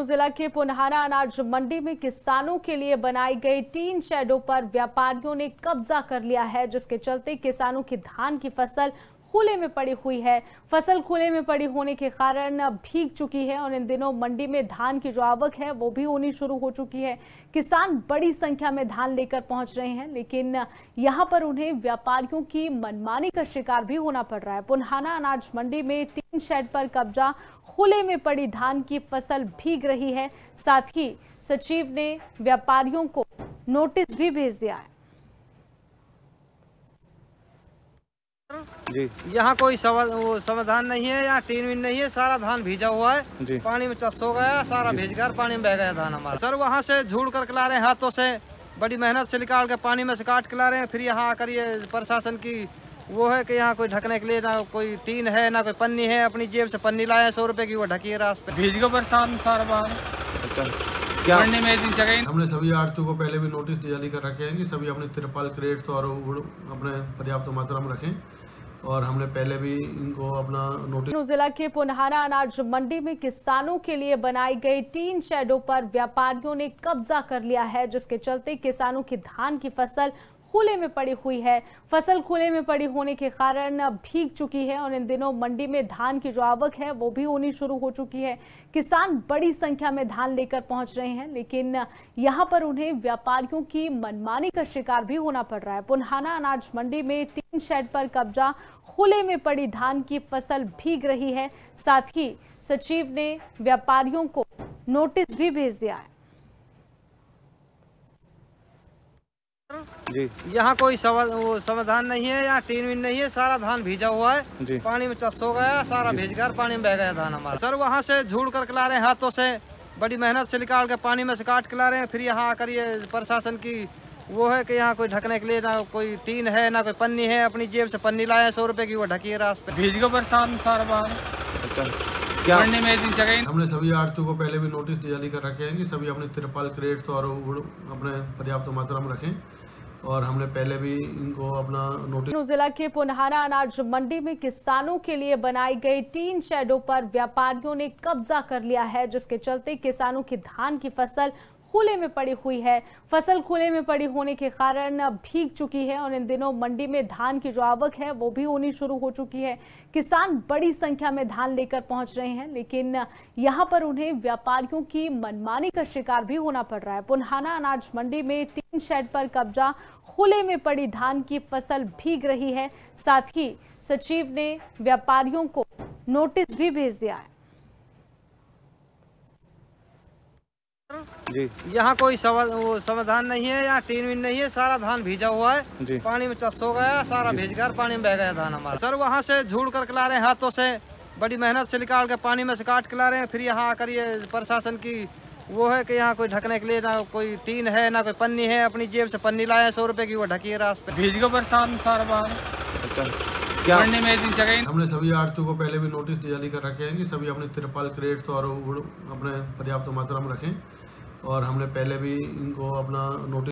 जिला के पुनहाना अनाज मंडी में किसानों के लिए बनाई गई टीन शेडों पर व्यापारियों ने कब्जा कर लिया है, जिसके चलते किसानों की धान की फसल खुले में पड़ी हुई है। फसल खुले में पड़ी होने के कारण भीग चुकी है और इन दिनों मंडी में धान की जो आवक है वो भी होनी शुरू हो चुकी है। किसान बड़ी संख्या में धान लेकर पहुंच रहे हैं, लेकिन यहां पर उन्हें व्यापारियों की मनमानी का शिकार भी होना पड़ रहा है। पुनहाना अनाज मंडी में टीन शेड पर कब्जा, खुले में पड़ी धान की फसल भीग रही है। साथ ही सचिव ने व्यापारियों को नोटिस भी भेज दिया है। जी, यहाँ कोई समाधान नहीं है, यहाँ टीन विन नहीं है, सारा धान भीजा हुआ है, पानी में चस हो गया, सारा भीज कर पानी में बह गया धान हमारा। सर वहाँ से झूड़ कर ला रहे हैं, हाथों से बड़ी मेहनत से निकाल के पानी में से काट के ला रहे हैं। फिर यहाँ आकर ये प्रशासन की वो है कि यहाँ कोई ढकने के लिए ना कोई टीन है ना कोई पन्नी है, अपनी जेब से पन्नी लाए 100 रुपए की, वो ढकी है रास्ते भीज को परेशान सारा बाहर। क्या हमने सभी आड़तियों को पहले भी नोटिस जारी कर रखे हैं कि सभी अपने तिरपाल क्रेट्स और अपने पर्याप्त मात्रा में रखें, और हमने पहले भी इनको अपना नोटिस। जिला के पुनहाना अनाज मंडी में किसानों के लिए बनाई गई टीन शेडों पर व्यापारियों ने कब्जा कर लिया है, जिसके चलते किसानों की धान की फसल खुले में पड़ी हुई है। फसल खुले में पड़ी होने के कारण भीग चुकी है और इन दिनों मंडी में धान की जो आवक है वो भी होनी शुरू हो चुकी है। किसान बड़ी संख्या में धान लेकर पहुंच रहे हैं, लेकिन यहां पर उन्हें व्यापारियों की मनमानी का शिकार भी होना पड़ रहा है। पुनहाना अनाज मंडी में टीन शेड पर कब्जा, खुले में पड़ी धान की फसल भीग रही है। साथ ही सचिव ने व्यापारियों को नोटिस भी भेज दिया है। जी, यहाँ कोई समाधान नहीं है, यहाँ टीन विन नहीं है, सारा धान भीजा हुआ है, पानी में चस हो गया, सारा भीज कर पानी में बह गया धान हमारा। सर वहाँ से झूड़ कर ला रहे हैं, हाथों से बड़ी मेहनत से निकाल के पानी में से काट के ला रहे हैं। फिर यहाँ आकर ये प्रशासन की वो है कि यहाँ कोई ढकने के लिए ना कोई टीन है ना कोई पन्नी है, अपनी जेब से पन्नी लाए 100 रुपए की, वो ढकी है रास्ते भीज को परेशान सारा बाहर। क्या हमने सभी आड़तियों को पहले भी नोटिस जारी कर रखे हैं कि सभी अपने तिरपाल क्रेट्स और अपने पर्याप्त मात्रा में रखें, और हमने पहले भी इनको अपना नोटिस। जिला के पुनहाना अनाज मंडी में किसानों के लिए बनाई गई टीन शेडों पर व्यापारियों ने कब्जा कर लिया है, जिसके चलते किसानों की धान की फसल खुले में पड़ी हुई है। फसल खुले में पड़ी होने के कारण भीग चुकी है और इन दिनों मंडी में धान की जो आवक है वो भी होनी शुरू हो चुकी है। किसान बड़ी संख्या में धान लेकर पहुंच रहे हैं, लेकिन यहां पर उन्हें व्यापारियों की मनमानी का शिकार भी होना पड़ रहा है। पुनहाना अनाज मंडी में टीन शेड पर कब्जा, खुले में पड़ी धान की फसल भीग रही है। साथ ही सचिव ने व्यापारियों को नोटिस भी भेज दिया है। जी, यहाँ कोई समाधान नहीं है, यहाँ टीन विन नहीं है, सारा धान भीजा हुआ है, पानी में चस हो गया, सारा भीज कर पानी में बह गया धान हमारा। सर वहाँ से झूड़ कर ला रहे हैं, हाथों से बड़ी मेहनत से निकाल के पानी में से काट के ला रहे हैं। फिर यहाँ आकर ये प्रशासन की वो है कि यहाँ कोई ढकने के लिए ना कोई टीन है ना कोई पन्नी है, अपनी जेब से पन्नी लाए 100 रुपए की, वो ढकी है रास्ते भीज को परेशान सारा बाहर। क्या हमने सभी आड़तियों को पहले भी नोटिस जारी कर रखे हैं कि सभी अपने तिरपाल क्रेट्स और अपने पर्याप्त मात्रा में रखें, और हमने पहले भी इनको अपना नोटिस।